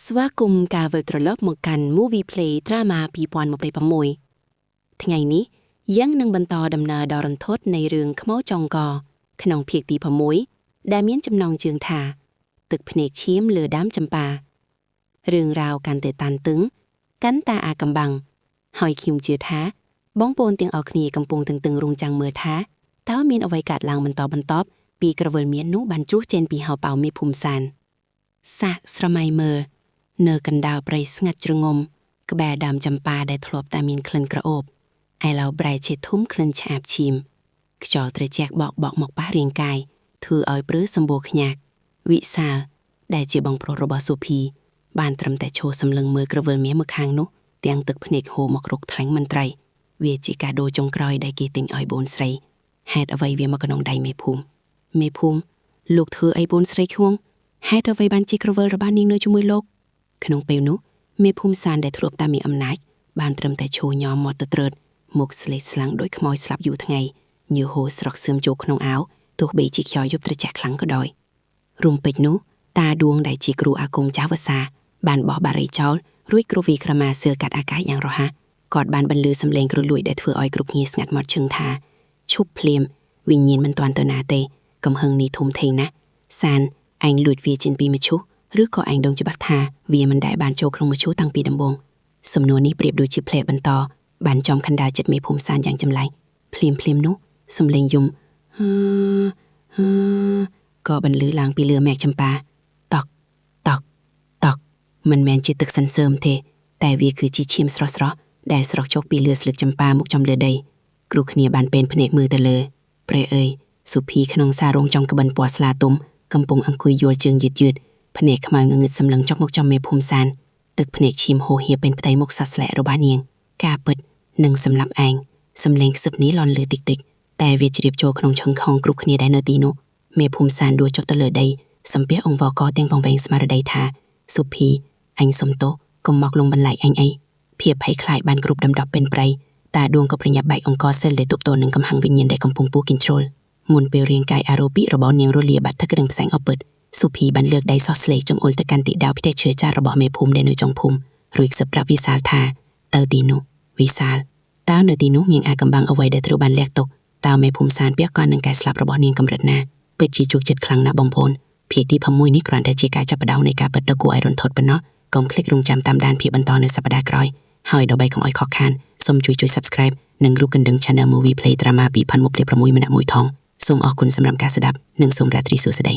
ស្វាគមន៍ការវិលត្រឡប់មកកាន់ Movie Play Drama 2026ថ្ងៃនេះយើងនឹងបន្តដំណើរដ៏រន្ធត់នៃរឿងខ្មោចចុងកក្នុងភាគទី6ដែលមានចំណងជើងថាទឹកភ្នែកឈាមលើដើមចម្ប៉ារឿងរ៉ាវកាន់តែតានតឹងកាន់តែអាកំបាំងហើយខ្ញុំជឿថាបងប្អូនទាំងអស់គ្នាកំពុងតឹងរង់ចាំមើលថាតើមានអ្វីកើតឡើងបន្តពីក្រវិលមាននោះបានជ្រុះចេញពីហោប៉ៅមេភូមិសានសាកស្រមៃមើលនៅកណ្ដាលព្រៃស្ងាត់ជ្រងំក្បែរដើមចម្ប៉ាដែលធ្លាប់តែមានក្លិនក្រអូបឯឡៅប្រែជាធំក្លិនឆ្អាបឈាមខ្យល់ត្រជាក់បក់មកប៉ះរាងកាយធ្វើឲ្យព្រឺសម្បូរខ្ញាក់វិសាលដែលជាបងប្រុសរបស់សុភីបានត្រឹមតែឈរសម្លឹងមើលក្រវិលមាសមកខាងនោះទាំងទឹកភ្នែកហូរមករកថ្លែងមន្ត្រីវាជាកាដូចុងក្រោយដែលគេទិញឲ្យបូនស្រីហេតុអ្វីវាមកក្នុងដៃមេភូមិលោកធ្វើអីបូនស្រីខួងហេតុអ្វីបានជាក្រវិលរបស់នាងនៅជាមួយលោកក្នុងពេលនោះមេភូមិសានដែលធ្លាប់តែមានអំណាចបានត្រឹមតែឈរញ៉មមកទៅត្រើតមុខស្លេកស្លាំងដោយខ្មោចស្លាប់យូរថ្ងៃញើសហូរស្រក់សឿមចូលក្នុងអាវទោះបីជាខ្យល់យប់ត្រជាក់ខ្លាំងក៏ដោយរុំពេជ្រនោះតាដួងដែលជាគ្រូអាគមចាស់វសាបានបោះបារីចោលរួចគ្រូវីក្រមាសិលកាត់អាកាសយ៉ាងរហ័សគាត់បានបន្លឺសំឡេងគ្រលួយដែលធ្វើឲ្យគ្រប់គ្នាស្ងាត់មាត់ឈឹងថាឈប់ភ្លាមវិញ្ញាណមិនទាន់ទៅណាទេកំហឹងនេះធំធេងណាស់សានឯងលួចវាចេញពីមឈូសឬក៏ឯងដឹងច្បាស់ថាវាមិនដែលបានចូលក្នុងមឈូសតាំងពីដំបូងសំណួរនេះប្រៀបដូចជាផ្លែបន្តបានចំខណ្ឌាចិត្តមេភូមិសានយ៉ាងចម្លែកភ្លាមនោះសំឡេងយំក៏បន្លឺឡើងពីលើមែកចម្ប៉ាតកមិនមែនជាទឹកសន្សើមទេតែវាគឺជាឈាមស្រស់ដែលស្រក់ចុះពីលើស្លឹកចម្ប៉ាមកចំលើដីគ្រូគ្នាបានពេនភ្នែកមើលទៅលើព្រះអើយសុភីក្នុងសាររងចំក្បិនពណ៌ស្លាទុំកំពុងអង្គុយយល់ជើងយឺតភ្នែកខ្មៅងងឹតសម្លឹងចុះមកចំមេភូមិសានទឹកភ្នែកឈាមហូរហៀរពេញផ្ទៃមុខសាស្លែករបស់នាងការពិតនឹងសម្លាប់ឯងសំឡេងខ្សឹបនេះលន់លឺតិចតែវាជ្រាបចូលក្នុងឈឹងខងគ្រប់គ្នាដែលនៅទីនោះមេភូមិសានដួលចុះទៅលើដីសំពះអង្គវកទាំងបងវែងស្មារតីថាសុភីអញសុំទោសកុំមកលងបន្លែកអញអីភាពភ័យខ្លាចបានគ្រប់ដំដប់ពេញព្រៃតាដួងក៏ប្រញាប់បែកអង្គសិលដែលទប់ទល់នឹងកំហឹងវិញ្ញាណដែលកំពុងពុះគិញ្ជ្រោលមុនពេលរាងកាយអារ៉ូពីរបស់នាងរលាបាត់ទឹកគ្រឿងផ្សែងអពិតសុភីបានលើកដៃសោះស្លេកចង្អុលទៅកាន់ទីដៅផ្ទះឈើចាស់របស់មេភូមិដែលនៅចុងភូមិរួចសឹបប្រាប់វិសាលថាទៅទីនោះវិសាលតើនៅទីនោះមានអាកំបាំងអ្វីដែលត្រូវបានលាក់ទុកតើមេភូមិសានពាក់កណ្ដាលនឹងការស្លាប់របស់នាងកម្រិតណាពិតជាជោគជ័យខ្លាំងណាស់បងប្អូនភាគទី6នេះគ្រាន់តែជាការចាប់ផ្ដើមនៃការពិតដ៏គួរឲ្យរន្ធត់ប៉ុណ្ណោះកុំคลิกរងចាំតាមដានភាពបន្តនៅសប្តាហ៍ក្រោយហើយដើម្បីកុំឲ្យខកខានសូមជួយ Subscribe និងរូបកណ្ដឹង Channel Movie Play Drama 2026ម្នាក់មួយថងសូមអរគុណសម្រាប់ការស្ដាប់និងសូមរាត្រីសួស្តី